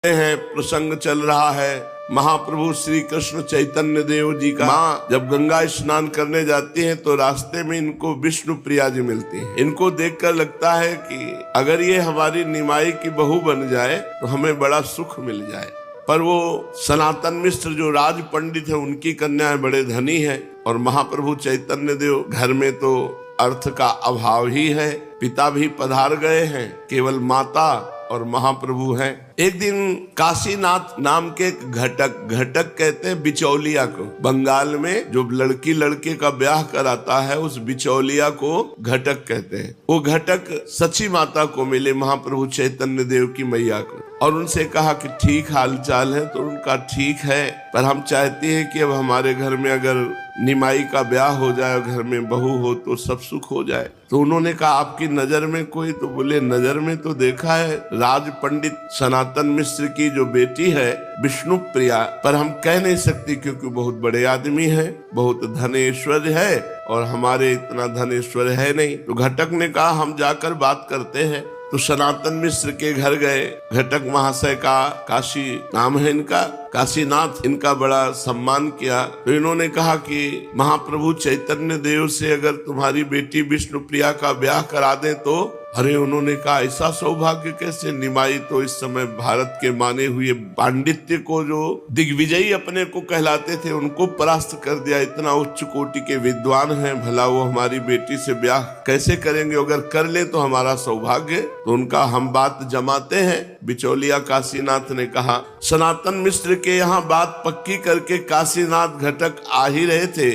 हैं प्रसंग चल रहा है महाप्रभु श्री कृष्ण चैतन्य देव जी का। माँ जब गंगा स्नान करने जाती हैं तो रास्ते में इनको विष्णु प्रिया जी मिलती हैं। इनको देखकर लगता है कि अगर ये हमारी निमाई की बहू बन जाए तो हमें बड़ा सुख मिल जाए। पर वो सनातन मिश्र जो राज पंडित है उनकी कन्याएं बड़े धनी है और महाप्रभु चैतन्य देव घर में तो अर्थ का अभाव ही है। पिता भी पधार गए हैं, केवल माता और महाप्रभु हैं। एक दिन काशीनाथ नाम के एक घटक कहते हैं बिचौलिया को। बंगाल में जो लड़की लड़के का ब्याह कराता है उस बिचौलिया को घटक कहते हैं। वो घटक सची माता को मिले, महाप्रभु चैतन्य देव की मैया को, और उनसे कहा कि ठीक हाल चाल है। तो उनका ठीक है, पर हम चाहते हैं कि अब हमारे घर में अगर निमाई का ब्याह हो जाए, घर में बहू हो तो सब सुख हो जाए। तो उन्होंने कहा आपकी नजर में कोई? तो बोले नजर में तो देखा है राज पंडित सनातन मिश्र की जो बेटी है विष्णु प्रिया, पर हम कह नहीं सकती क्योंकि बहुत बड़े आदमी है, बहुत धनेश्वर है और हमारे इतना धनेश्वर है नहीं। तो घटक ने कहा हम जाकर बात करते हैं। तो सनातन मिश्र के घर गए। घटक महाशय का, काशी नाम है इनका, काशीनाथ, इनका बड़ा सम्मान किया। तो इन्होंने कहा कि महाप्रभु चैतन्य देव से अगर तुम्हारी बेटी विष्णु प्रिया का ब्याह करा दें तो। अरे उन्होंने कहा ऐसा सौभाग्य कैसे? निमाई तो इस समय भारत के माने हुए पांडित्य को जो दिग्विजयी अपने को कहलाते थे उनको परास्त कर दिया। इतना उच्च कोटि के विद्वान हैं, भला वो हमारी बेटी से ब्याह कैसे करेंगे? अगर कर ले तो हमारा सौभाग्य। तो उनका हम बात जमाते हैं। बिचौलिया काशीनाथ ने कहा। सनातन मिश्र के यहाँ बात पक्की करके काशीनाथ घटक आ ही रहे थे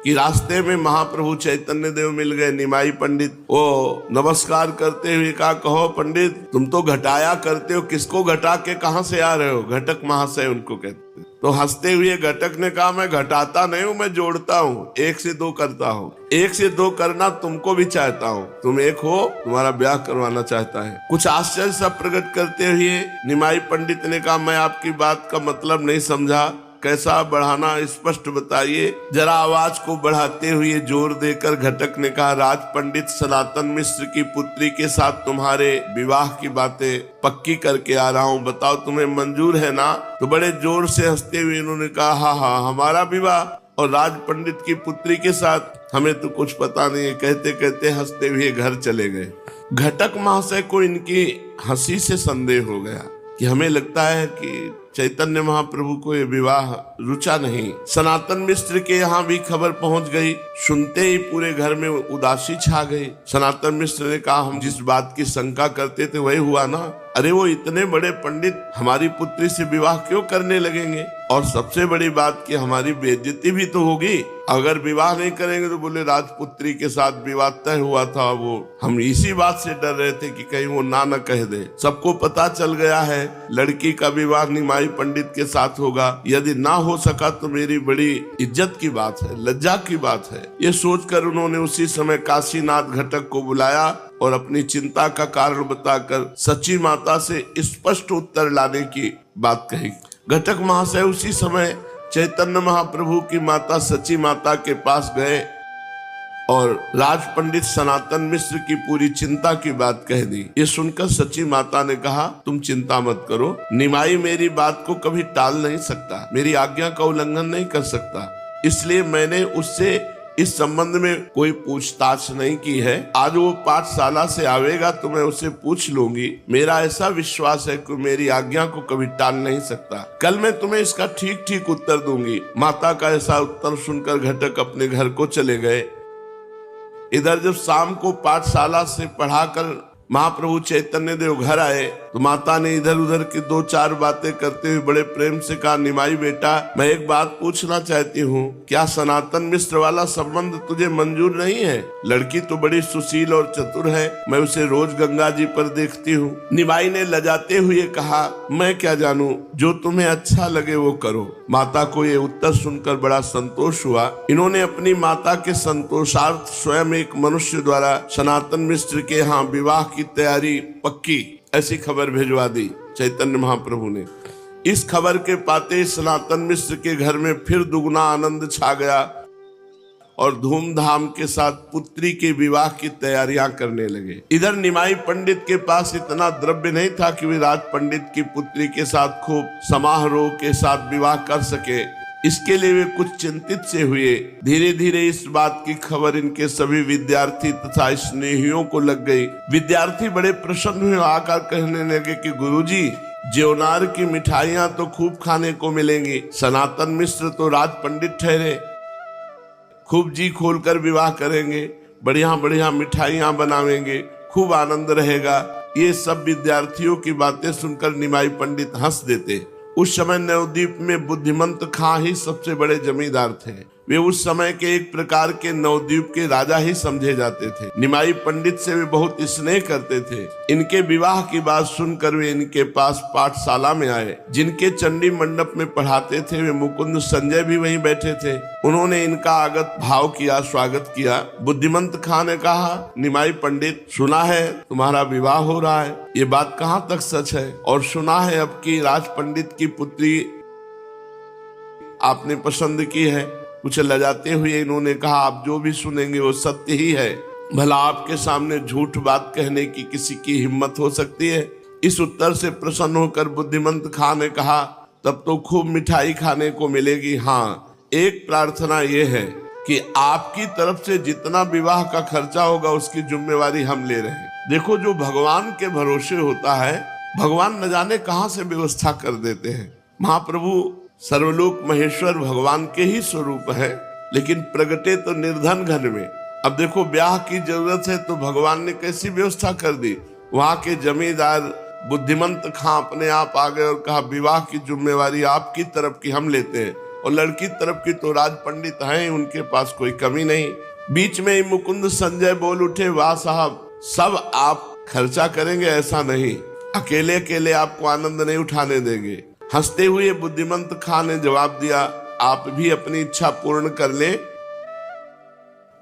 कि रास्ते में महाप्रभु चैतन्य देव मिल गए। निमाई पंडित वो नमस्कार करते हुए कहा कहो पंडित तुम तो घटाया करते हो, किसको घटा के कहाँ से आ रहे हो? घटक महाशय उनको कहते। तो हंसते हुए घटक ने कहा मैं घटाता नहीं हूँ, मैं जोड़ता हूँ, 1 से 2 करता हूँ। 1 से 2 करना तुमको भी चाहता हूँ, तुम एक हो, तुम्हारा ब्याह करवाना चाहता है। कुछ आश्चर्य सा प्रकट करते हुए निमाई पंडित ने कहा मैं आपकी बात का मतलब नहीं समझा, कैसा बढ़ाना स्पष्ट बताइए। जरा आवाज को बढ़ाते हुए जोर देकर घटक ने कहा राज पंडित सनातन मिश्र की पुत्री के साथ तुम्हारे विवाह की बातें पक्की करके आ रहा हूँ, बताओ तुम्हें मंजूर है ना? तो बड़े जोर से हंसते हुए इन्होंने कहा हाँ हाँ हमारा विवाह और राज पंडित की पुत्री के साथ? हमें तो कुछ पता नहीं है। कहते कहते हंसते हुए घर चले गए। घटक महाशय को इनकी हंसी से संदेह हो गया कि हमें लगता है कि चैतन्य महाप्रभु को ये विवाह रुचा नहीं। सनातन मिश्र के यहाँ भी खबर पहुंच गई। सुनते ही पूरे घर में उदासी छा गई। सनातन मिश्र ने कहा हम जिस बात की शंका करते थे वही हुआ ना। अरे वो इतने बड़े पंडित हमारी पुत्री से विवाह क्यों करने लगेंगे? और सबसे बड़ी बात कि हमारी बेइज्जती भी तो होगी अगर विवाह नहीं करेंगे। तो बोले राजपुत्री के साथ विवाह तय हुआ था, वो हम इसी बात से डर रहे थे कि कहीं वो ना कह दे। सबको पता चल गया है लड़की का विवाह निमाई पंडित के साथ होगा। यदि ना हो सका तो मेरी बड़ी इज्जत की बात है, लज्जा की बात है। ये सोचकर उन्होंने उसी समय काशीनाथ घटक को बुलाया और अपनी चिंता का कारण बताकर सची माता से स्पष्ट उत्तर लाने की बात कही। घटक महाशय उसी समय चैतन्य महाप्रभु की माता सची माता के पास गए और राज पंडित सनातन मिश्र की पूरी चिंता की बात कह दी। ये सुनकर सची माता ने कहा तुम चिंता मत करो, निमाई मेरी बात को कभी टाल नहीं सकता, मेरी आज्ञा का उल्लंघन नहीं कर सकता, इसलिए मैंने उससे इस संबंध में कोई पूछताछ नहीं की है। आज वो पाठशाला से आवेगा तो मैं उसे पूछ लूंगी। मेरा ऐसा विश्वास है कि मेरी आज्ञा को कभी टाल नहीं सकता। कल मैं तुम्हें इसका ठीक ठीक उत्तर दूंगी। माता का ऐसा उत्तर सुनकर घटक अपने घर को चले गए। इधर जब शाम को पाठशाला से पढ़ाकर महाप्रभु चैतन्य देव घर आए तो माता ने इधर उधर की 2-4 बातें करते हुए बड़े प्रेम से कहा निमाई बेटा मैं एक बात पूछना चाहती हूँ, क्या सनातन मिश्र वाला संबंध तुझे मंजूर नहीं है? लड़की तो बड़ी सुशील और चतुर है, मैं उसे रोज गंगा जी पर देखती हूँ। निमाई ने लजाते हुए कहा मैं क्या जानूं, जो तुम्हें अच्छा लगे वो करो। माता को ये उत्तर सुनकर बड़ा संतोष हुआ। इन्होंने अपनी माता के संतोषार्थ स्वयं एक मनुष्य द्वारा सनातन मिश्र के यहाँ विवाह की तैयारी पक्की ऐसी खबर भिजवा दी चैतन्य महाप्रभु ने। इस खबर के पाते सनातन मिश्र के घर में फिर दुगना आनंद छा गया और धूमधाम के साथ पुत्री के विवाह की तैयारियां करने लगे। इधर निमाई पंडित के पास इतना द्रव्य नहीं था कि वे राज पंडित की पुत्री के साथ खूब समारोह के साथ विवाह कर सके। इसके लिए वे कुछ चिंतित से हुए। धीरे धीरे इस बात की खबर इनके सभी विद्यार्थी तथा स्नेहियों को लग गई। विद्यार्थी बड़े प्रसन्न हुए, आकर कहने लगे कि गुरुजी, ज्योनार की मिठाइयां तो खूब खाने को मिलेंगी। सनातन मिश्र तो राज पंडित ठहरे, खूब जी खोलकर विवाह करेंगे, बढ़िया बढ़िया मिठाइयां बनावेंगे, खूब आनंद रहेगा। ये सब विद्यार्थियों की बातें सुनकर निमाई पंडित हंस देते। उस समय नवद्वीप में बुद्धिमंत खां ही सबसे बड़े जमींदार थे। वे उस समय के एक प्रकार के नवद्वीप के राजा ही समझे जाते थे। निमाई पंडित से वे बहुत स्नेह करते थे। इनके विवाह की बात सुनकर वे इनके पास पाठशाला में आए। जिनके चंडी मंडप में पढ़ाते थे वे मुकुंद संजय भी वहीं बैठे थे। उन्होंने इनका आगत भाव किया, स्वागत किया। बुद्धिमंत खां ने कहा, निमाई पंडित, सुना है तुम्हारा विवाह हो रहा है, ये बात कहाँ तक सच है? और सुना है अब की राज पंडित की पुत्री आपने पसंद की है। कुछ लजाते हुए इन्होंने कहा, आप जो भी सुनेंगे वो सत्य ही है। भला आपके सामने झूठ बात कहने की किसी की हिम्मत हो सकती है? इस उत्तर से प्रसन्न होकर बुद्धिमंत खां ने कहा, तब तो खूब मिठाई खाने को मिलेगी। हाँ, एक प्रार्थना ये है कि आपकी तरफ से जितना विवाह का खर्चा होगा उसकी जिम्मेवारी हम ले रहे हैं। देखो, जो भगवान के भरोसे होता है, भगवान न जाने कहां से व्यवस्था कर देते हैं। महाप्रभु सर्वलोक महेश्वर भगवान के ही स्वरूप है, लेकिन प्रगटे तो निर्धन घर में। अब देखो, ब्याह की जरूरत है तो भगवान ने कैसी व्यवस्था कर दी। वहां के जमींदार बुद्धिमंत खां अपने आप आ गए और कहा, विवाह की जिम्मेवारी आपकी तरफ की हम लेते हैं, और लड़की तरफ की तो राज पंडित हैं, उनके पास कोई कमी नहीं। बीच में ही मुकुंद संजय बोल उठे, वाह साहब, सब आप खर्चा करेंगे ऐसा नहीं, अकेले अकेले आपको आनंद नहीं उठाने देंगे। हंसते हुए बुद्धिमंत खां ने जवाब दिया, आप भी अपनी इच्छा पूर्ण कर ले।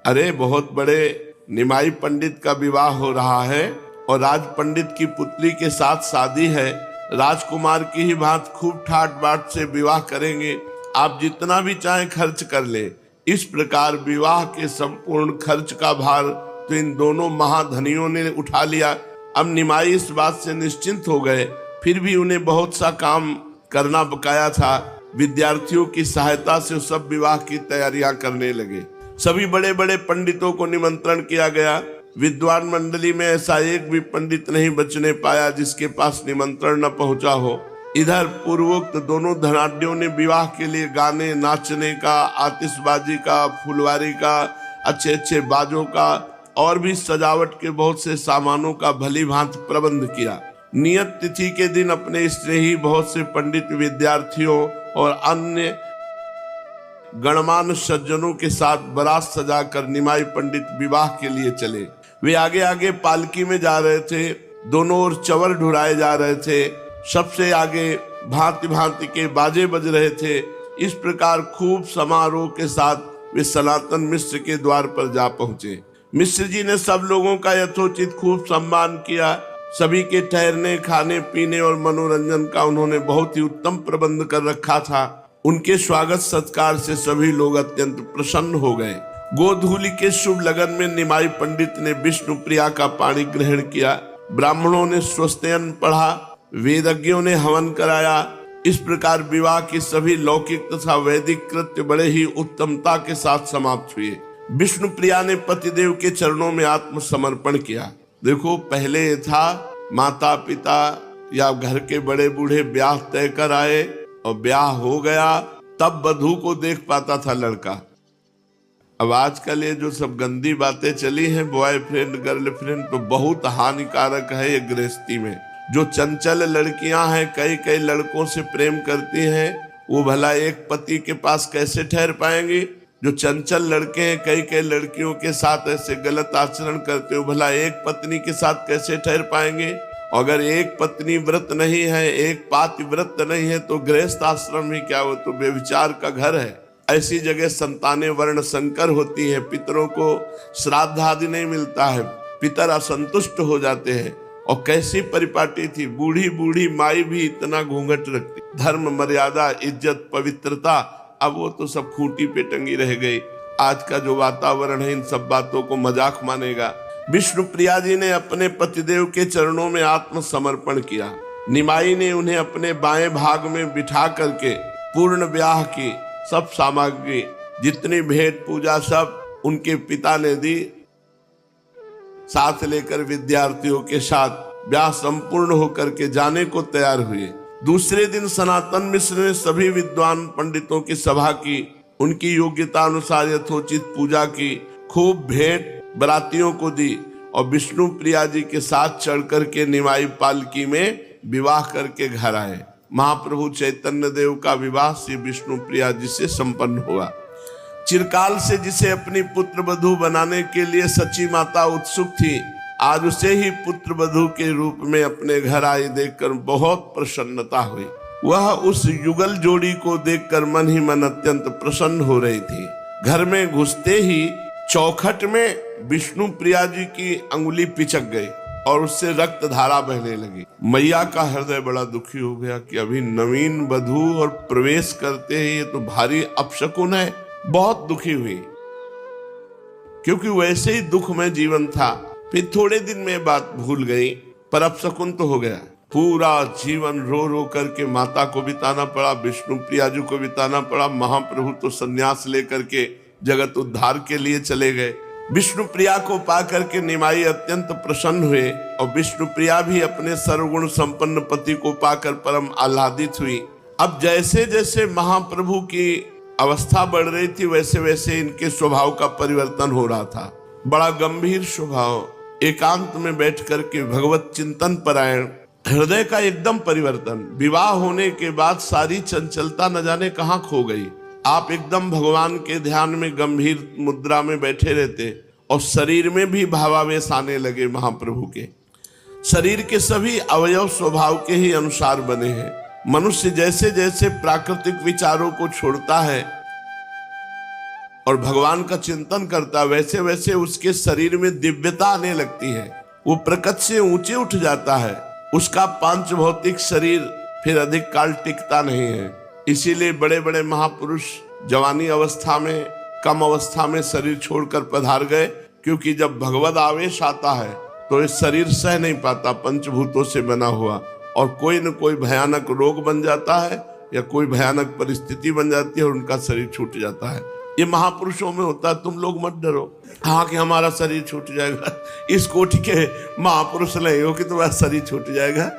अरे, बहुत बड़े निमाई पंडित का विवाह हो रहा है और राज पंडित की पुत्री के साथ शादी है। राजकुमार की ही बात खूब ठाट बाट से विवाह करेंगे। आप जितना भी चाहे खर्च कर ले। इस प्रकार विवाह के संपूर्ण खर्च का भार तो इन दोनों महाधनियों ने उठा लिया। अब निमाई इस बात से निश्चिंत हो गए। फिर भी उन्हें बहुत सा काम करना बकाया था। विद्यार्थियों की सहायता से सब विवाह की तैयारियां करने लगे। सभी बड़े बड़े पंडितों को निमंत्रण किया गया। विद्वान मंडली में ऐसा एक भी पंडित नहीं बचने पाया जिसके पास निमंत्रण न पहुंचा हो। इधर पूर्वोक्त दोनों धनाढ्यों ने विवाह के लिए गाने, नाचने का, आतिशबाजी का, फुलवारी का, अच्छे अच्छे बाजों का और भी सजावट के बहुत से सामानों का भली भांति प्रबंध किया। नियत तिथि के दिन अपने स्नेही बहुत से पंडित विद्यार्थियों और अन्य गणमान्य सज्जनों के साथ बारात सजाकर निमाई पंडित विवाह के लिए चले। वे आगे आगे पालकी में जा रहे थे। दोनों ओर चवर ढुराए जा रहे थे। सबसे आगे भांति भांति के बाजे बज रहे थे। इस प्रकार खूब समारोह के साथ वे सनातन मिश्र के द्वार पर जा पहुंचे। मिश्र जी ने सब लोगों का यथोचित खूब सम्मान किया। सभी के ठहरने, खाने पीने और मनोरंजन का उन्होंने बहुत ही उत्तम प्रबंध कर रखा था। उनके स्वागत सत्कार से सभी लोग अत्यंत प्रसन्न हो गए। गोधूली के शुभ लगन में निमाई पंडित ने विष्णु प्रिया का पानी ग्रहण किया। ब्राह्मणों ने स्वस्त्ययन पढ़ा, वेदज्ञों ने हवन कराया। इस प्रकार विवाह की सभी लौकिक तथा वैदिक कृत्य बड़े ही उत्तमता के साथ समाप्त हुए। विष्णु प्रिया ने पतिदेव के चरणों में आत्मसमर्पण किया। देखो, पहले ये था माता पिता या घर के बड़े बूढ़े ब्याह तय कर आए और ब्याह हो गया तब वधू को देख पाता था लड़का। अब आजकल ये जो सब गंदी बातें चली हैं, बॉयफ्रेंड गर्लफ्रेंड, तो बहुत हानिकारक है ये गृहस्थी में। जो चंचल लड़कियां हैं, कई कई लड़कों से प्रेम करती हैं, वो भला एक पति के पास कैसे ठहर पाएंगी? जो चंचल लड़के हैं, कई कई लड़कियों के साथ ऐसे गलत आचरण करते हो, भला एक पत्नी के साथ कैसे ठहर पाएंगे? अगर एक पत्नी व्रत नहीं है, एक पाति व्रत नहीं है, तो गृहस्थ आश्रम ही क्या, वो तो व्यभिचार का घर है। ऐसी जगह संतानें वर्ण संकर होती है, पितरों को श्राद्ध आदि नहीं मिलता है, पितर असंतुष्ट हो जाते हैं। और कैसी परिपाटी थी, बूढ़ी बूढ़ी माई भी इतना घूंघट रखती। धर्म, मर्यादा, इज्जत, पवित्रता, अब वो तो सब खूंटी पे टंगी रह गई। आज का जो वातावरण है इन सब बातों को मजाक मानेगा। विष्णु प्रिया जी ने अपने पतिदेव के चरणों में आत्मसमर्पण किया। निमाई ने उन्हें अपने बाएं भाग में बिठा करके पूर्ण ब्याह की सब सामग्री, जितनी भेंट पूजा सब उनके पिता ने दी। साथ लेकर विद्यार्थियों के साथ ब्याह संपूर्ण होकर के जाने को तैयार हुए। दूसरे दिन सनातन मिश्र ने सभी विद्वान पंडितों की सभा की, उनकी योग्यता अनुसार यथोचित पूजा की, खूब भेंट बरातियों को दी और विष्णु प्रिया जी के साथ चढ़ करके निमाई पालकी में विवाह करके घर आए। महाप्रभु चैतन्य देव का विवाह श्री विष्णु प्रिया जी से संपन्न हुआ। चिरकाल से जिसे अपनी पुत्र वधू बनाने के लिए सची माता उत्सुक थी, आज उसे ही पुत्र वधू के रूप में अपने घर आई देखकर बहुत प्रसन्नता हुई। वह उस युगल जोड़ी को देखकर मन ही मन अत्यंत प्रसन्न हो रही थी। घर में घुसते ही चौखट में विष्णु प्रिया जी की अंगुली पिचक गई और उससे रक्त धारा बहने लगी। मैया का हृदय बड़ा दुखी हो गया कि अभी नवीन वधू और प्रवेश करते ही ये तो भारी अपशकुन है। बहुत दुखी हुई, क्योंकि वैसे ही दुख में जीवन था। फिर थोड़े दिन में बात भूल गई, पर अपशकुन तो हो गया। पूरा जीवन रो रो करके माता को बिताना पड़ा, विष्णु प्रिया जी को बिताना पड़ा। महाप्रभु तो संन्यास लेकर के जगत उद्धार के लिए चले गए। विष्णु प्रिया को पा करके निमाई अत्यंत प्रसन्न हुए और विष्णु प्रिया भी अपने सर्वगुण संपन्न पति को पाकर परम आह्लादित हुई। अब जैसे जैसे महाप्रभु की अवस्था बढ़ रही थी, वैसे वैसे इनके स्वभाव का परिवर्तन हो रहा था। बड़ा गंभीर स्वभाव, एकांत में बैठ करके भगवत चिंतन परायण, हृदय का एकदम परिवर्तन। विवाह होने के बाद सारी चंचलता न जाने कहाँ खो गई। आप एकदम भगवान के ध्यान में गंभीर मुद्रा में बैठे रहते और शरीर में भी भावावेश आने लगे। महाप्रभु के शरीर के सभी अवयव स्वभाव के ही अनुसार बने हैं। मनुष्य जैसे जैसे प्राकृतिक विचारों को छोड़ता है और भगवान का चिंतन करता, वैसे वैसे उसके शरीर में दिव्यता आने लगती है। वो प्रकृति से ऊंचे उठ जाता है। उसका पांच भौतिक शरीर फिर अधिक काल टिकता नहीं है। इसीलिए बड़े बड़े महापुरुष जवानी अवस्था में, कम अवस्था में शरीर छोड़कर पधार गए, क्योंकि जब भगवद आवेश आता है तो इस शरीर सह नहीं पाता, पंचभूतों से बना हुआ, और कोई न कोई भयानक रोग बन जाता है या कोई भयानक परिस्थिति बन जाती है और उनका शरीर छूट जाता है। ये महापुरुषों में होता है। तुम लोग मत डरो हाँ कि हमारा शरीर छूट जाएगा। इस कोटि के महापुरुष नहीं हो कि तुम्हारा शरीर छूट जाएगा।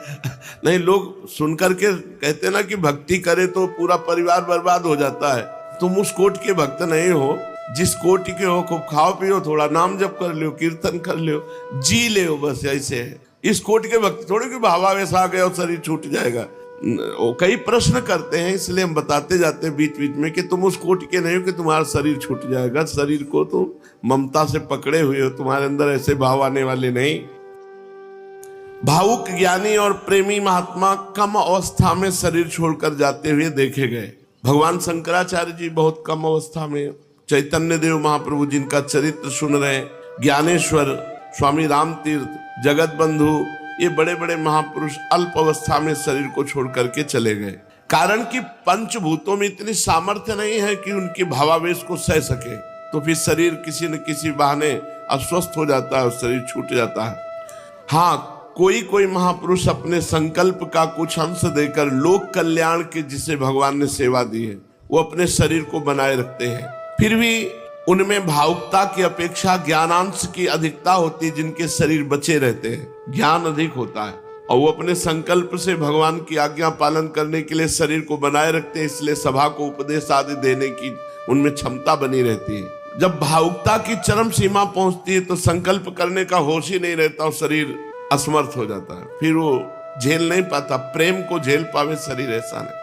नहीं, लोग सुन करके कहते ना कि भक्ति करे तो पूरा परिवार बर्बाद हो जाता है। तुम उस कोटि के भक्त नहीं हो। जिस कोटि के हो, खूब खाओ पियो, थोड़ा नाम जप कर लो, कीर्तन कर लो, जी ले, बस ऐसे है। इस कोटि के भक्त थोड़े कि भावावेश आ गया और शरीर छूट जाएगा। कई प्रश्न करते हैं, इसलिए हम बताते जाते हैं बीच बीच में कि तुम उस कोटि के नहीं हो कि तुम्हारा शरीर छूट जाएगा। शरीर को तो ममता से पकड़े हुए हो, तुम्हारे अंदर ऐसे भाव आने वाले नहीं। भावुक ज्ञानी और प्रेमी महात्मा कम अवस्था में शरीर छोड़कर जाते हुए देखे गए। भगवान शंकराचार्य जी बहुत कम अवस्था में, चैतन्य देव महाप्रभु जिनका चरित्र सुन रहे हैं, ज्ञानेश्वर, स्वामी राम तीर्थ, जगत बंधु, ये बड़े बड़े महापुरुष अल्प अवस्था में शरीर को छोड़ करके चले गए। कारण कि पंचभूतों में इतनी सामर्थ्य नहीं है कि उनके भावावेश को सह सके, तो फिर शरीर किसी न किसी बहाने अस्वस्थ हो जाता है और शरीर छूट जाता है। हाँ, कोई कोई महापुरुष अपने संकल्प का कुछ अंश देकर लोक कल्याण की जिसे भगवान ने सेवा दी है, वो अपने शरीर को बनाए रखते हैं। फिर भी उनमें भावुकता की अपेक्षा ज्ञानांश की अधिकता होती है। जिनके शरीर बचे रहते हैं, ज्ञान अधिक होता है और वो अपने संकल्प से भगवान की आज्ञा पालन करने के लिए शरीर को बनाए रखते हैं। इसलिए सभा को उपदेश आदि देने की उनमें क्षमता बनी रहती है। जब भावुकता की चरम सीमा पहुंचती है तो संकल्प करने का होश ही नहीं रहता और शरीर असमर्थ हो जाता है। फिर वो झेल नहीं पाता, प्रेम को झेल पावे शरीर ऐसा नहीं।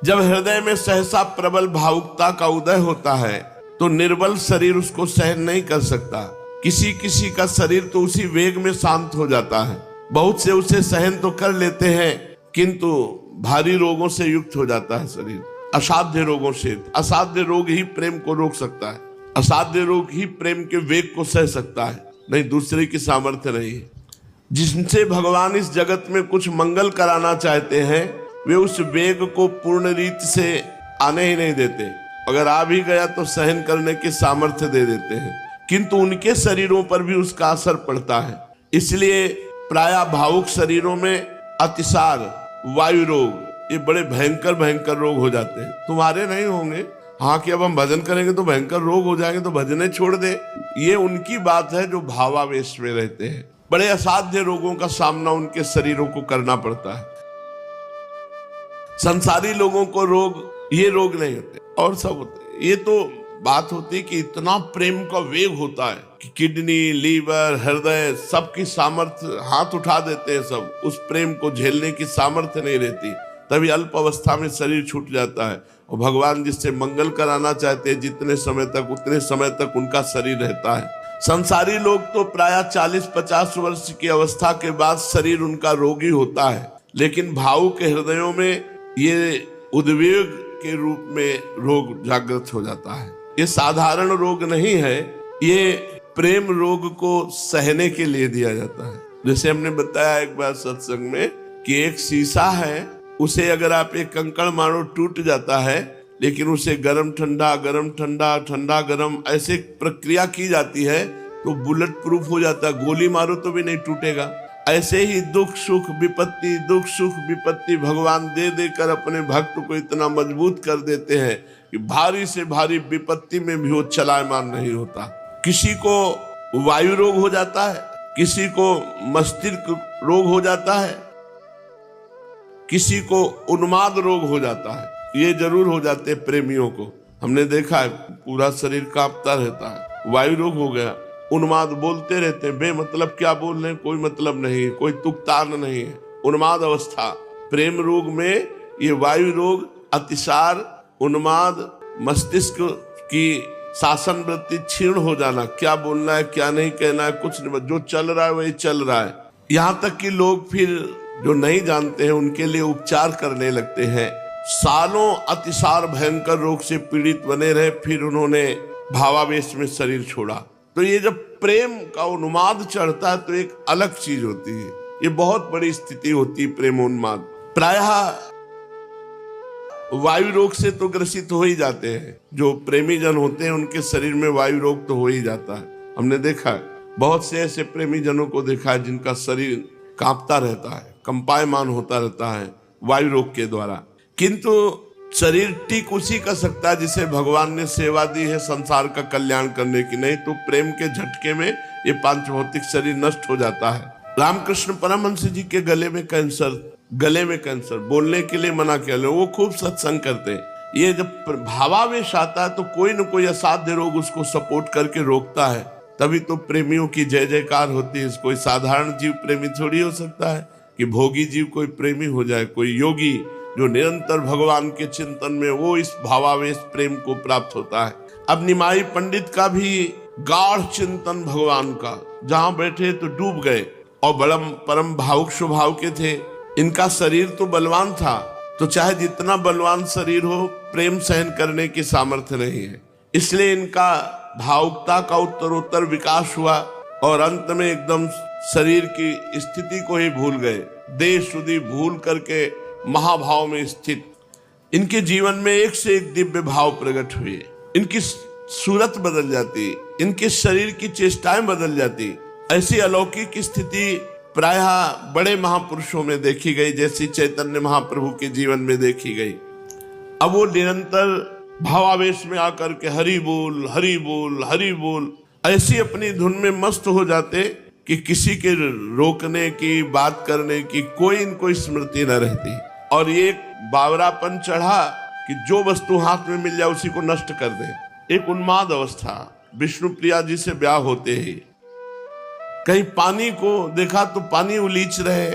जब हृदय में सहसा प्रबल भावुकता का उदय होता है तो निर्बल शरीर उसको सहन नहीं कर सकता। किसी किसी का शरीर तो उसी वेग में शांत हो जाता है। बहुत से उसे सहन तो कर लेते हैं, किंतु भारी रोगों से युक्त हो जाता है शरीर, असाध्य रोगों से। असाध्य रोग ही प्रेम को रोक सकता है, असाध्य रोग ही प्रेम के वेग को सह सकता है, नहीं दूसरे की सामर्थ्य नहीं है। जिनसे भगवान इस जगत में कुछ मंगल कराना चाहते हैं, वे उस वेग को पूर्ण रीति से आने ही नहीं देते अगर आ भी गया तो सहन करने की सामर्थ्य दे देते हैं, किंतु उनके शरीरों पर भी उसका असर पड़ता है। इसलिए प्रायः भावुक शरीरों में अतिसार, वायु रोग, ये बड़े भयंकर भयंकर रोग हो जाते हैं। तुम्हारे नहीं होंगे, हाँ कि अब हम भजन करेंगे तो भयंकर रोग हो जाएंगे तो भजने छोड़ दे, ये उनकी बात है जो भावावेश में रहते हैं। बड़े असाध्य रोगों का सामना उनके शरीरों को करना पड़ता है। संसारी लोगों को रोग, ये रोग नहीं होते और सब होते। ये तो बात होती है कि इतना प्रेम का वेग होता है कि किडनी, लीवर, हृदय सबकी सामर्थ्य हाथ उठा देते हैं, सब उस प्रेम को झेलने की सामर्थ्य नहीं रहती, तभी अल्प अवस्था में शरीर छूट जाता है। और भगवान जिससे मंगल कराना चाहते हैं जितने समय तक, उतने समय तक उनका शरीर रहता है। संसारी लोग तो प्रायः 40-50 वर्ष की अवस्था के बाद शरीर उनका रोगी होता है, लेकिन भावुक के हृदयों में ये उद्वेग के रूप में रोग जागृत हो जाता है। ये साधारण रोग नहीं है, ये प्रेम रोग को सहने के लिए दिया जाता है। जैसे हमने बताया एक बार सत्संग में कि एक शीशा है, उसे अगर आप एक कंकड़ मारो टूट जाता है, लेकिन उसे गरम ठंडा, गरम ठंडा, ठंडा गरम ऐसे प्रक्रिया की जाती है तो बुलेट प्रूफ हो जाता है, गोली मारो तो भी नहीं टूटेगा। ऐसे ही दुख सुख विपत्ति, दुख सुख विपत्ति भगवान दे देकर अपने भक्त को इतना मजबूत कर देते हैं कि भारी से भारी विपत्ति में भी वो चलायमान नहीं होता। किसी को वायु रोग हो जाता है, किसी को मस्तिष्क रोग हो जाता है, किसी को उन्माद रोग हो जाता है। ये जरूर हो जाते हैं प्रेमियों को, हमने देखा है, पूरा शरीर कांपता रहता है। वायु रोग हो गया, उन्माद, बोलते रहते हैं बेमतलब, क्या बोल रहे हैं, कोई मतलब नहीं है, कोई तुकतान नहीं है, उन्माद अवस्था। प्रेम रोग में ये वायु रोग, अतिसार, उन्माद, मस्तिष्क की शासन वृत्ति क्षीण हो जाना, क्या बोलना है क्या नहीं कहना है कुछ नहीं, जो चल रहा है वही चल रहा है। यहाँ तक कि लोग फिर जो नहीं जानते हैं उनके लिए उपचार करने लगते हैं। सालों अतिसार भयंकर रोग से पीड़ित बने रहे, फिर उन्होंने भावावेश में शरीर छोड़ा। तो ये जब प्रेम का उन्माद चढ़ता है तो एक अलग चीज होती है, ये बहुत बड़ी स्थिति होती है प्रेमोन्माद। प्रायः वायु रोग से तो ग्रसित हो ही जाते हैं, जो प्रेमी जन होते हैं उनके शरीर में वायु रोग तो हो ही जाता है। हमने देखा है, बहुत से ऐसे प्रेमी जनों को देखा है जिनका शरीर कांपता रहता है, कंपायमान होता रहता है वायु रोग के द्वारा। किंतु शरीर ठीक उसी का सकता है जिसे भगवान ने सेवा दी है संसार का कल्याण करने की, नहीं तो प्रेम के झटके में ये पांच भौतिक शरीर नष्ट हो जाता है। रामकृष्ण परमहंस जी के गले में कैंसर, बोलने के लिए मना किया, वो खूब सत्संग करते हैं। ये जब भावावेश आता है तो कोई न कोई असाध्य रोग उसको सपोर्ट करके रोकता है, तभी तो प्रेमियों की जय जयकार होती है। कोई साधारण जीव प्रेमी थोड़ी हो सकता है कि भोगी जीव कोई प्रेमी हो जाए। कोई योगी जो निरंतर भगवान के चिंतन में, वो इस भावावेश प्रेम को प्राप्त होता है। अब निमाई पंडित का भी गाढ़ चिंतन भगवान का, जहां बैठे तो डूब गए, और परम भावुक स्वभाव के थे। इनका शरीर तो बलवान था, तो चाहे जितना बलवान शरीर हो, प्रेम सहन करने की सामर्थ्य नहीं है, इसलिए इनका भावुकता का उत्तरोत्तर विकास हुआ और अंत में एकदम शरीर की स्थिति को ही भूल गए, देह शुद्धि भूल करके महाभाव में स्थित। इनके जीवन में एक से एक दिव्य भाव प्रकट हुए, इनकी सूरत बदल जाती, इनके शरीर की चेष्टाएं बदल जाती। ऐसी अलौकिक स्थिति प्रायः बड़े महापुरुषों में देखी गई, जैसी चैतन्य महाप्रभु के जीवन में देखी गई। अब वो निरंतर भावावेश में आकर के हरि बोल हरि बोल हरि बोल ऐसी अपनी धुन में मस्त हो जाते कि किसी के रोकने की, बात करने की कोई इनको स्मृति न रहती। और ये बावरापन चढ़ा कि जो वस्तु हाथ में मिल जाए उसी को नष्ट कर दे। एक उन्माद अवस्था। विष्णु प्रिया जी से ब्याह होते ही कहीं पानी को देखा तो पानी उलीच रहे,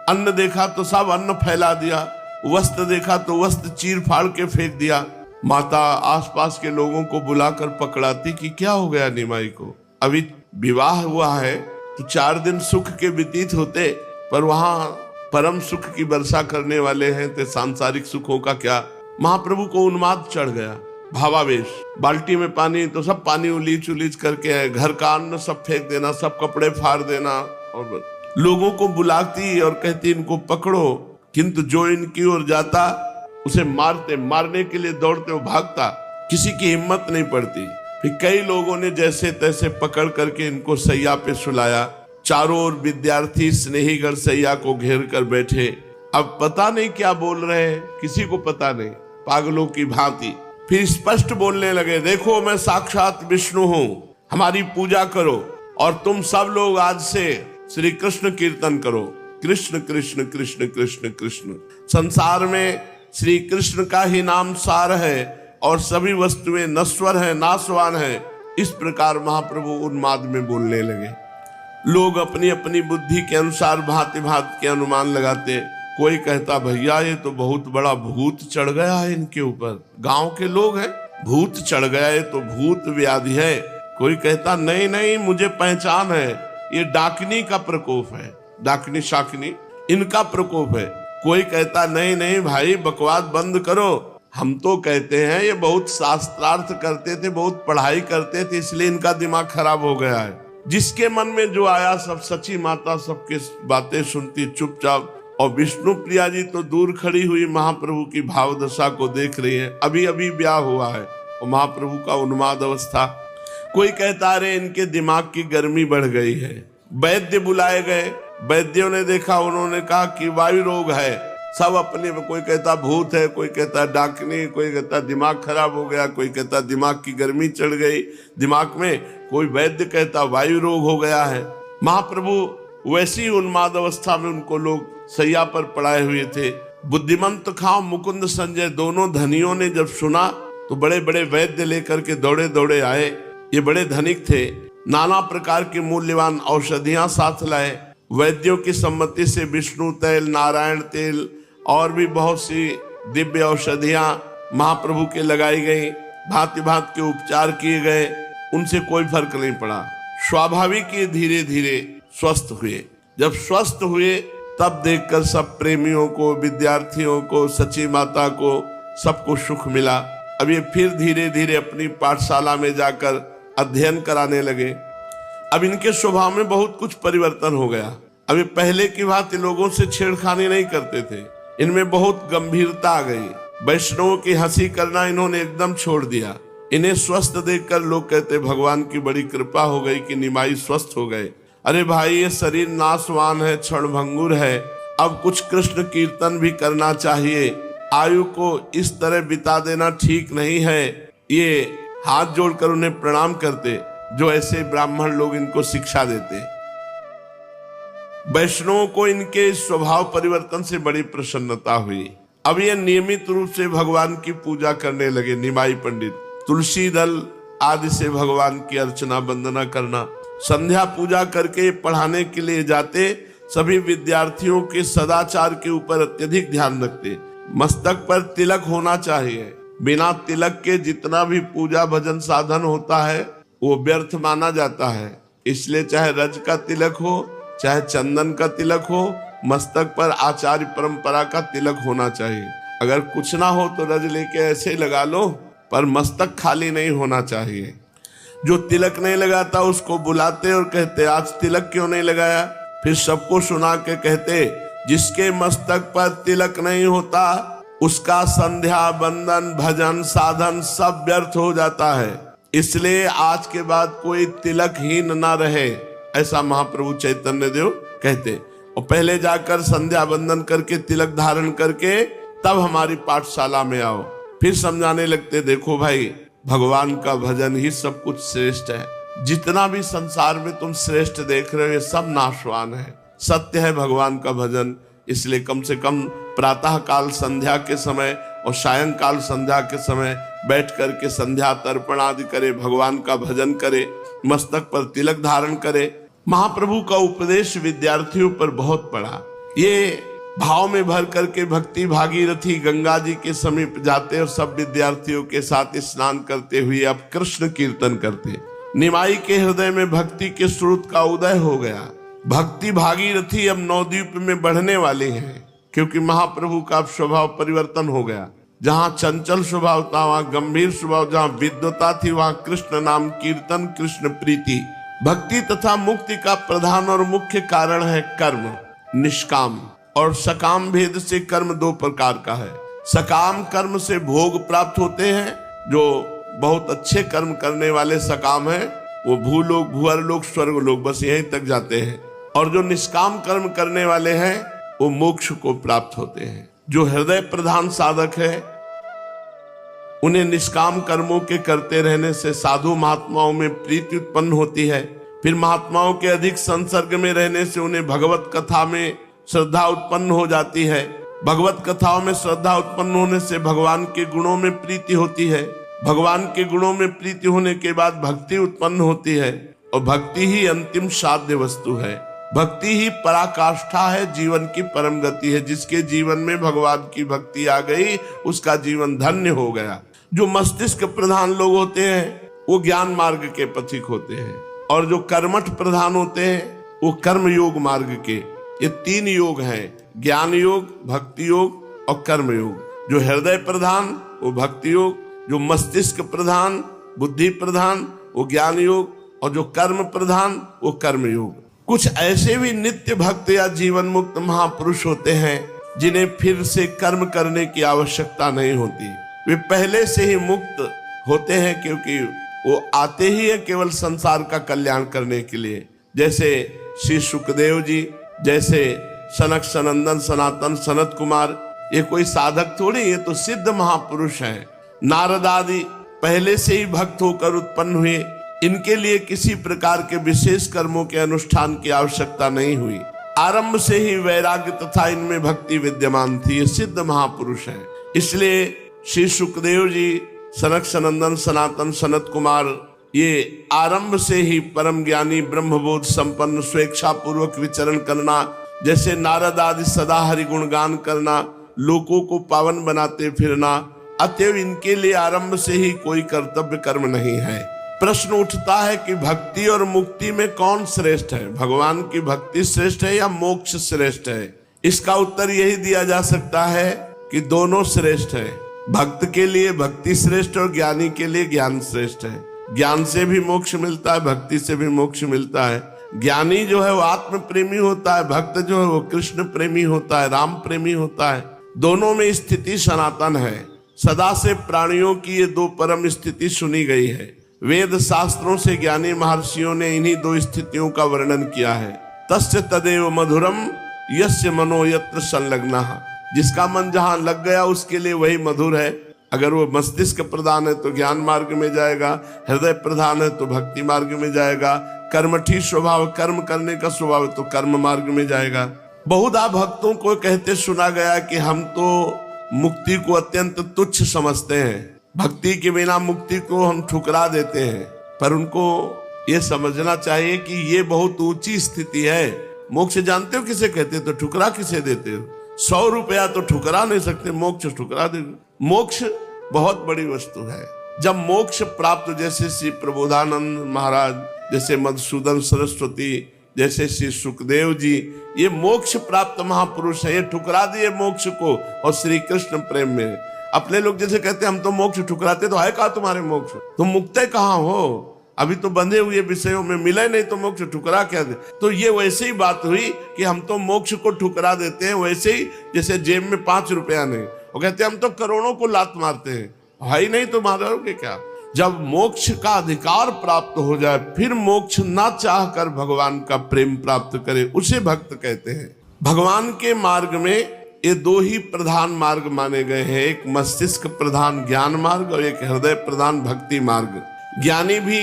अन्न देखा तो सब अन्न फैला दिया, वस्त्र देखा तो वस्त्र चीर फाड़ के फेंक दिया। माता आसपास के लोगों को बुलाकर पकड़ाती कि क्या हो गया निमाई को, अभी विवाह हुआ है तो 4 दिन सुख के व्यतीत होते, पर वहां परम सुख की वर्षा करने वाले हैं, तो सांसारिक सुखों का क्या। महाप्रभु को उन्माद चढ़ गया, भावावेश। बाल्टी में पानी तो सब पानी उलीच करके, घर का अन्न सब फेंक देना, सब कपड़े फाड़ देना, और लोगों को बुलाती और कहती इनको पकड़ो, किंतु जो इनकी ओर जाता उसे मारते, मारने के लिए दौड़ते, वो भागता। किसी की हिम्मत नहीं पड़ती। फिर कई लोगों ने जैसे तैसे पकड़ करके इनको सैया पे सुलाया। चारों ओर विद्यार्थी स्नेहीगण सैया को घेर कर बैठे। अब पता नहीं क्या बोल रहे हैं, किसी को पता नहीं, पागलों की भांति। फिर स्पष्ट बोलने लगे, देखो मैं साक्षात विष्णु हूँ, हमारी पूजा करो और तुम सब लोग आज से श्री कृष्ण कीर्तन करो। कृष्ण कृष्ण कृष्ण कृष्ण कृष्ण। संसार में श्री कृष्ण का ही नाम सार है और सभी वस्तुएं नश्वर हैं, नाशवान हैं। इस प्रकार महाप्रभु उन्माद में बोलने लगे। लोग अपनी अपनी बुद्धि के अनुसार भांति भांति के अनुमान लगाते। कोई कहता, भैया ये तो बहुत बड़ा भूत चढ़ गया है इनके ऊपर, गांव के लोग हैं, भूत चढ़ गया है तो भूत व्याधि है। कोई कहता, नहीं नहीं मुझे पहचान है, ये डाकिनी का प्रकोप है, डाकिनी शाकिनी इनका प्रकोप है। कोई कहता, नहीं नहीं भाई बकवास बंद करो, हम तो कहते हैं ये बहुत शास्त्रार्थ करते थे, बहुत पढ़ाई करते थे, इसलिए इनका दिमाग खराब हो गया है। जिसके मन में जो आया सब सची माता सबके बातें सुनती चुपचाप। और विष्णु प्रिया जी तो दूर खड़ी हुई महाप्रभु की भाव दशा को देख रही है। अभी अभी ब्याह हुआ है और महाप्रभु का उन्माद अवस्था। कोई कहता, अरे इनके दिमाग की गर्मी बढ़ गई है। वैद्य बुलाए गए, वैद्यों ने देखा, उन्होंने कहा कि वायु रोग है। सब अपने, कोई कहता भूत है, कोई कहता डाकनी, कोई कहता दिमाग खराब हो गया, कोई कहता दिमाग की गर्मी चढ़ गई दिमाग में, कोई वैद्य कहता वायु रोग हो गया है। महाप्रभु वैसी उन्माद अवस्था में उनको लोग सैया पर पड़ाए हुए थे। बुद्धिमंत खां मुकुंद संजय दोनों धनियों ने जब सुना तो बड़े बड़े वैद्य लेकर के दौड़े दौड़े आए। ये बड़े धनिक थे, नाना प्रकार की मूल्यवान औषधियां साथ लाए। वैद्यों की सम्मति से विष्णु तेल, नारायण तेल और भी बहुत सी दिव्य औषधियां महाप्रभु के लगाई गई। भांति भांति के उपचार किए गए, उनसे कोई फर्क नहीं पड़ा। स्वाभाविक ही धीरे धीरे स्वस्थ हुए। जब स्वस्थ हुए तब देखकर सब प्रेमियों को, विद्यार्थियों को, सची माता को, सबको सुख मिला। अब ये फिर धीरे धीरे अपनी पाठशाला में जाकर अध्ययन कराने लगे। अब इनके स्वभाव में बहुत कुछ परिवर्तन हो गया। अब ये पहले की भांति लोगों से छेड़खानी नहीं करते थे, इनमें बहुत गंभीरता आ गई। वैष्णवों की हंसी करना इन्होंने एकदम छोड़ दिया। इन्हें स्वस्थ देखकर लोग कहते, भगवान की बड़ी कृपा हो गई कि निमाई स्वस्थ हो गए। अरे भाई ये शरीर नाशवान है, क्षणभंगुर है, अब कुछ कृष्ण कीर्तन भी करना चाहिए। आयु को इस तरह बिता देना ठीक नहीं है। ये हाथ जोड़कर उन्हें प्रणाम करते जो ऐसे ब्राह्मण लोग इनको शिक्षा देते। वैष्णवों को इनके स्वभाव परिवर्तन से बड़ी प्रसन्नता हुई। अब ये नियमित रूप से भगवान की पूजा करने लगे। निमाई पंडित तुलसी दल आदि से भगवान की अर्चना वंदना करना, संध्या पूजा करके पढ़ाने के लिए जाते। सभी विद्यार्थियों के सदाचार के ऊपर अत्यधिक ध्यान रखते। मस्तक पर तिलक होना चाहिए। बिना तिलक के जितना भी पूजा भजन साधन होता है वो व्यर्थ माना जाता है। इसलिए चाहे रज का तिलक हो, चाहे चंदन का तिलक हो, मस्तक पर आचार्य परंपरा का तिलक होना चाहिए। अगर कुछ ना हो तो रज लेके ऐसे लगा लो, पर मस्तक खाली नहीं होना चाहिए। जो तिलक नहीं लगाता उसको बुलाते और कहते, आज तिलक क्यों नहीं लगाया? फिर सबको सुना के कहते, जिसके मस्तक पर तिलक नहीं होता उसका संध्या वंदन भजन साधन सब व्यर्थ हो जाता है। इसलिए आज के बाद कोई तिलकहीन ना रहे, ऐसा महाप्रभु चैतन्य देव कहते। और पहले जाकर संध्या वंदन करके तिलक धारण करके तब हमारी पाठशाला में आओ। फिर समझाने लगते, देखो भाई भगवान का भजन ही सब कुछ श्रेष्ठ है। जितना भी संसार में तुम श्रेष्ठ देख रहे हो ये सब नाशवान है। सत्य है भगवान का भजन। इसलिए कम से कम प्रातः काल संध्या के समय और सायंकाल संध्या के समय बैठ करके संध्या तर्पण आदि करे, भगवान का भजन करे, मस्तक पर तिलक धारण करे। महाप्रभु का उपदेश विद्यार्थियों पर बहुत पड़ा। ये भाव में भर करके भक्ति भागीरथी गंगा जी के समीप जाते और सब विद्यार्थियों के साथ स्नान करते हुए अब कृष्ण कीर्तन करते। निमाई के हृदय में भक्ति के स्रोत का उदय हो गया। भक्ति भागीरथी अब नवद्वीप में बढ़ने वाली है, क्योंकि महाप्रभु का स्वभाव परिवर्तन हो गया। जहाँ चंचल स्वभाव था वहाँ गंभीर स्वभाव, जहाँ विद्वता थी वहाँ कृष्ण नाम कीर्तन, कृष्ण प्रीति। भक्ति तथा मुक्ति का प्रधान और मुख्य कारण है कर्म। निष्काम और सकाम भेद से कर्म दो प्रकार का है। सकाम कर्म से भोग प्राप्त होते हैं, जो बहुत अच्छे कर्म करने वाले सकाम है वो भूलोक, भूअरलोक, स्वर्गलोक बस यहीं तक जाते हैं, और जो निष्काम कर्म करने वाले हैं वो मोक्ष को प्राप्त होते हैं। जो हृदय प्रधान साधक है उन्हें निष्काम कर्मों के करते रहने से साधु महात्माओं में प्रीति उत्पन्न होती है। फिर महात्माओं के अधिक संसर्ग में रहने से उन्हें भगवत कथा में श्रद्धा उत्पन्न हो जाती है। भगवत कथाओं में श्रद्धा उत्पन्न होने से भगवान के गुणों में प्रीति होती है। भगवान के गुणों में प्रीति होने के बाद भक्ति उत्पन्न होती है, और भक्ति ही अंतिम साध्य वस्तु है। भक्ति ही पराकाष्ठा है, जीवन की परम गति है। जिसके जीवन में भगवान की भक्ति आ गई उसका जीवन धन्य हो गया। जो मस्तिष्क प्रधान लोग होते हैं वो ज्ञान मार्ग के पथिक होते हैं, और जो कर्मठ प्रधान होते हैं वो कर्म योग मार्ग के। ये 3 योग हैं, ज्ञान योग, भक्ति योग और कर्म योग। जो हृदय प्रधान वो भक्ति योग, जो मस्तिष्क प्रधान बुद्धि प्रधान वो ज्ञान योग, और जो कर्म प्रधान वो कर्म योग। कुछ ऐसे भी नित्य भक्त या जीवन मुक्त महापुरुष होते हैं जिन्हें फिर से कर्म करने की आवश्यकता नहीं होती। वे पहले से ही मुक्त होते हैं, क्योंकि वो आते ही है केवल संसार का कल्याण करने के लिए। जैसे श्री सुखदेव जी, जैसे सनक सनंदन सनातन सनत कुमार, ये कोई साधक थोड़ी, ये तो सिद्ध महापुरुष हैं। नारद आदि पहले से ही भक्त होकर उत्पन्न हुए, इनके लिए किसी प्रकार के विशेष कर्मों के अनुष्ठान की आवश्यकता नहीं हुई। आरंभ से ही वैराग्य तथा इनमें भक्ति विद्यमान थी। ये सिद्ध महापुरुष हैं। इसलिए श्री सुखदेव जी, सनक सनंदन सनातन सनत कुमार, ये आरंभ से ही परम ज्ञानी ब्रह्मबोध संपन्न स्वेच्छा पूर्वक विचरण करना, जैसे नारद आदि सदा हरि गुणगान करना, लोगों को पावन बनाते फिरना, अतएव इनके लिए आरंभ से ही कोई कर्तव्य कर्म नहीं है। प्रश्न उठता है कि भक्ति और मुक्ति में कौन श्रेष्ठ है? भगवान की भक्ति श्रेष्ठ है या मोक्ष श्रेष्ठ है? इसका उत्तर यही दिया जा सकता है कि दोनों श्रेष्ठ है। भक्त के लिए भक्ति श्रेष्ठ और ज्ञानी के लिए ज्ञान श्रेष्ठ है। ज्ञान से भी मोक्ष मिलता है, भक्ति से भी मोक्ष मिलता है। ज्ञानी जो है वो आत्म प्रेमी होता है, भक्त जो है वो कृष्ण प्रेमी होता है, राम प्रेमी होता है। दोनों में स्थिति सनातन है। सदा से प्राणियों की ये 2 परम स्थिति सुनी गई है। वेद शास्त्रों से ज्ञानी महर्षियों ने इन्हीं 2 स्थितियों का वर्णन किया है। तस्य तदेव मधुरम यस्य मनो यत्र संलग्नः। जिसका मन जहां लग गया उसके लिए वही मधुर है। अगर वो मस्तिष्क प्रधान है तो ज्ञान मार्ग में जाएगा, हृदय प्रधान है तो भक्ति मार्ग में जाएगा, कर्मठी स्वभाव कर्म करने का स्वभाव तो कर्म मार्ग में जाएगा। बहुधा भक्तों को कहते सुना गया कि हम तो मुक्ति को अत्यंत तुच्छ समझते हैं, भक्ति के बिना मुक्ति को हम ठुकरा देते हैं। पर उनको ये समझना चाहिए कि ये बहुत ऊंची स्थिति है। मोक्ष जानते हो किसे कहते हो? तो ठुकरा किसे देते हो? 100 रुपया तो ठुकरा नहीं सकते, मोक्ष ठुकरा दे। मोक्ष बहुत बड़ी वस्तु है। जब मोक्ष प्राप्त, जैसे श्री प्रबोधानंद महाराज, जैसे मधुसूदन सरस्वती, जैसे श्री सुखदेव जी, ये मोक्ष प्राप्त महापुरुष है। ये ठुकरा दिए मोक्ष को और श्री कृष्ण प्रेम में। अपने लोग जैसे कहते हम तो मोक्ष ठुकराते, तो है कहा तुम्हारे मोक्ष? तुम मुक्ते कहाँ हो? अभी तो बंधे हुए विषयों में मिले नहीं तो मोक्ष ठुकरा क्या दे? तो ये वैसे ही बात हुई कि हम तो मोक्ष को ठुकरा देते हैं, वैसे ही जैसे जेब में 5 रुपया नहीं, वो कहते हम तो करोड़ों को लात मारते हैं। है ही नहीं तो मारोगे क्या? जब मोक्ष का अधिकार प्राप्त हो जाए फिर मोक्ष ना चाह कर भगवान का प्रेम प्राप्त करे, उसे भक्त कहते हैं। भगवान के मार्ग में ये 2 ही प्रधान मार्ग माने गए हैं, एक मस्तिष्क प्रधान ज्ञान मार्ग और एक हृदय प्रधान भक्ति मार्ग। ज्ञानी भी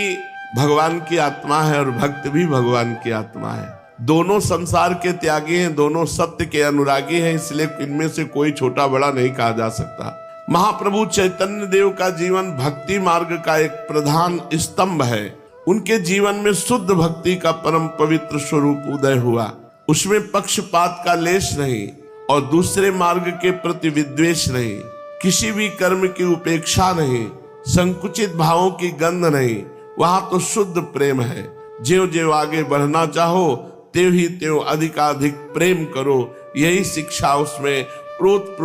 भगवान की आत्मा है और भक्त भी भगवान की आत्मा है। दोनों संसार के त्यागी हैं, दोनों सत्य के अनुरागी हैं, इसलिए इनमें से कोई छोटा बड़ा नहीं कहा जा सकता। महाप्रभु चैतन्य देव का जीवन भक्ति मार्ग का एक प्रधान स्तंभ है। उनके जीवन में शुद्ध भक्ति का परम पवित्र स्वरूप उदय हुआ। उसमें पक्षपात का लेश नहीं और दूसरे मार्ग के प्रति विद्वेष नहीं, किसी भी कर्म की उपेक्षा नहीं, संकुचित भावों की गंध नहीं। वहां तो शुद्ध प्रेम है। ज्यों ज्यों आगे बढ़ना चाहो त्यों ही त्यों अधिकाधिक प्रेम करो, यही शिक्षा उसमें प्रोत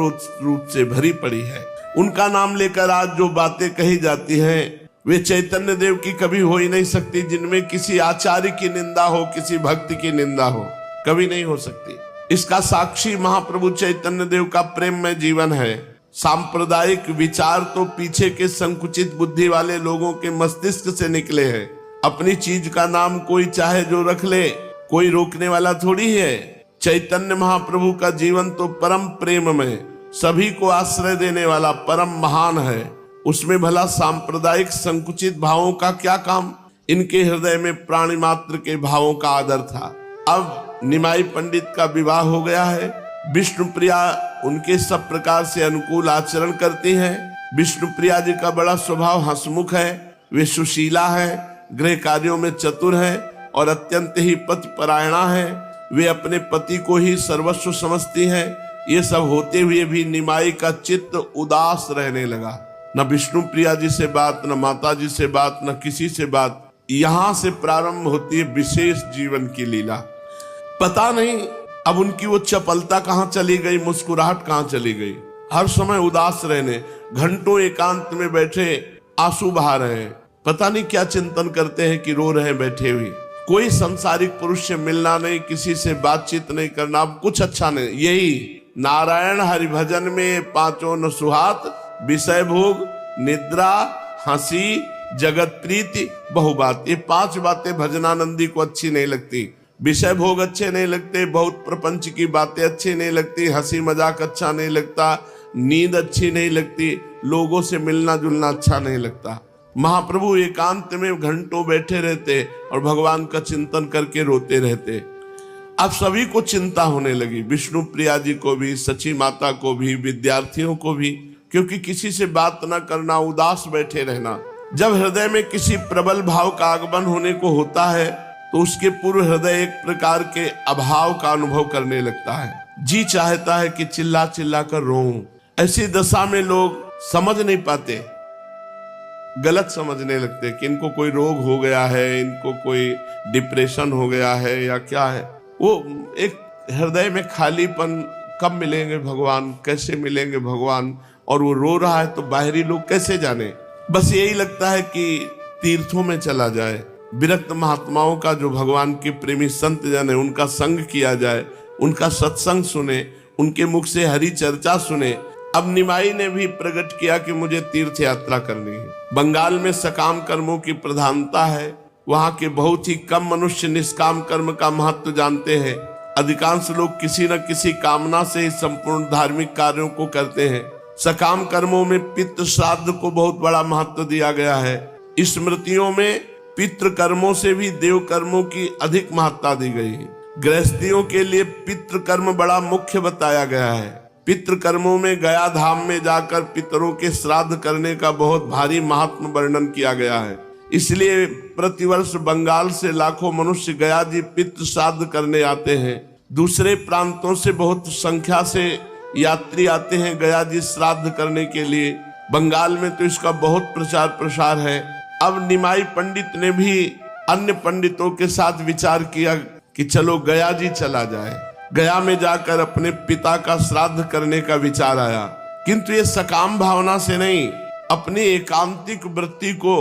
रूप से भरी पड़ी है। उनका नाम लेकर आज जो बातें कही जाती हैं वे चैतन्य देव की कभी हो ही नहीं सकती, जिनमें किसी आचार्य की निंदा हो, किसी भक्त की निंदा हो, कभी नहीं हो सकती। इसका साक्षी महाप्रभु चैतन्य देव का प्रेम में जीवन है। सांप्रदायिक विचार तो पीछे के संकुचित बुद्धि वाले लोगों के मस्तिष्क से निकले हैं। अपनी चीज का नाम कोई चाहे जो रख ले, कोई रोकने वाला थोड़ी है। चैतन्य महाप्रभु का जीवन तो परम प्रेम में सभी को आश्रय देने वाला परम महान है। उसमें भला सांप्रदायिक संकुचित भावों का क्या काम। इनके हृदय में प्राणी मात्र के भावों का आदर था। अब निमाई पंडित का विवाह हो गया है। विष्णुप्रिया उनके सब प्रकार से अनुकूल आचरण करती हैं। विष्णुप्रिया जी का बड़ा स्वभाव हंसमुख है, वे सुशीला है, गृह कार्यों में चतुर है और अत्यंत ही पति परायणा है। वे अपने पति को ही सर्वस्व समझती हैं। ये सब होते हुए भी निमाई का चित्त उदास रहने लगा। न विष्णुप्रिया जी से बात, न माता जी से बात, न किसी से बात। यहाँ से प्रारंभ होती है विशेष जीवन की लीला। पता नहीं अब उनकी वो चपलता कहाँ चली गई, मुस्कुराहट कहाँ चली गई। हर समय उदास रहने, घंटों एकांत में बैठे आंसू बहा रहे हैं। पता नहीं क्या चिंतन करते हैं कि रो रहे हैं बैठे हुए। कोई संसारिक पुरुष से मिलना नहीं, किसी से बातचीत नहीं करना, अब कुछ अच्छा नहीं। यही नारायण हरिभजन में पांचों न सुहात, विषय भोग, निद्रा, हंसी, जगत प्रीति, बहु बात। ये 5 बातें भजनानंदी को अच्छी नहीं लगती। विषय भोग अच्छे नहीं लगते, बहुत प्रपंच की बातें अच्छी नहीं लगती, हंसी मजाक अच्छा नहीं लगता, नींद अच्छी नहीं लगती, लोगों से मिलना जुलना अच्छा नहीं लगता। महाप्रभु एकांत में घंटों बैठे रहते और भगवान का चिंतन करके रोते रहते। अब सभी को चिंता होने लगी, विष्णु प्रिया जी को भी, सची माता को भी, विद्यार्थियों को भी, क्योंकि किसी से बात न करना, उदास बैठे रहना। जब हृदय में किसी प्रबल भाव का आगमन होने को होता है तो उसके पूर्व हृदय एक प्रकार के अभाव का अनुभव करने लगता है। जी चाहता है कि चिल्ला चिल्ला कर रोऊं। ऐसी दशा में लोग समझ नहीं पाते, गलत समझने लगते कि इनको कोई रोग हो गया है, इनको कोई डिप्रेशन हो गया है या क्या है। वो एक हृदय में खालीपन, कब मिलेंगे भगवान, कैसे मिलेंगे भगवान, और वो रो रहा है तो बाहरी लोग कैसे जाने। बस यही लगता है कि तीर्थों में चला जाए, विरक्त महात्माओं का जो भगवान के प्रेमी संत जन है उनका संग किया जाए, उनका सत्संग सुने, उनके मुख से हरि चर्चा सुने। अब निमाई ने भी प्रकट किया कि मुझे तीर्थ यात्रा करनी है। बंगाल में सकाम कर्मों की प्रधानता है। वहाँ के बहुत ही कम मनुष्य निष्काम कर्म का महत्व जानते हैं। अधिकांश लोग किसी न किसी कामना से ही संपूर्ण धार्मिक कार्यों को करते हैं। सकाम कर्मों में पितृ श्राद्ध को बहुत बड़ा महत्व दिया गया है। स्मृतियों में पितृ कर्मों से भी देव कर्मों की अधिक महत्ता दी गई है। गृहस्थियों के लिए पितृ कर्म बड़ा मुख्य बताया गया है। पितृ कर्मों में गया धाम में जाकर पितरों के श्राद्ध करने का बहुत भारी महात्म वर्णन किया गया है। इसलिए प्रतिवर्ष बंगाल से लाखों मनुष्य गया जी पितृ श्राद्ध करने आते हैं। दूसरे प्रांतों से बहुत संख्या से यात्री आते हैं गया जी श्राद्ध करने के लिए। बंगाल में तो इसका बहुत प्रचार प्रसार है। अब निमाई पंडित ने भी अन्य पंडितों के साथ विचार किया कि चलो गया जी चला जाए। गया में जाकर अपने पिता का श्राद्ध करने का विचार आया, किंतु ये सकाम भावना से नहीं, अपनी एकांतिक वृत्ति को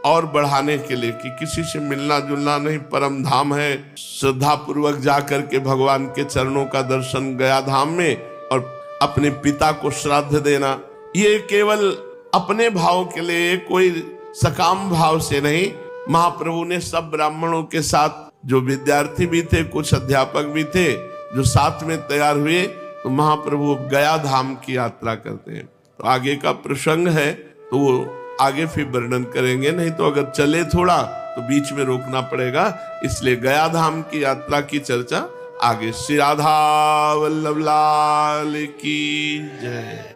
और बढ़ाने के लिए कि किसी से मिलना जुलना नहीं, परम धाम है, श्रद्धा पूर्वक जाकर के भगवान के चरणों का दर्शन गया धाम में और अपने पिता को श्राद्ध देना। ये केवल अपने भाव के लिए, कोई सकाम भाव से नहीं। महाप्रभु ने सब ब्राह्मणों के साथ, जो विद्यार्थी भी थे, कुछ अध्यापक भी थे, जो साथ में तैयार हुए, तो महाप्रभु गया धाम की यात्रा करते हैं। तो आगे का प्रसंग है तो वो आगे फिर वर्णन करेंगे, नहीं तो अगर चले थोड़ा तो बीच में रोकना पड़ेगा। इसलिए गया धाम की यात्रा की चर्चा आगे। श्री राधा वल्लभ लाल की जय।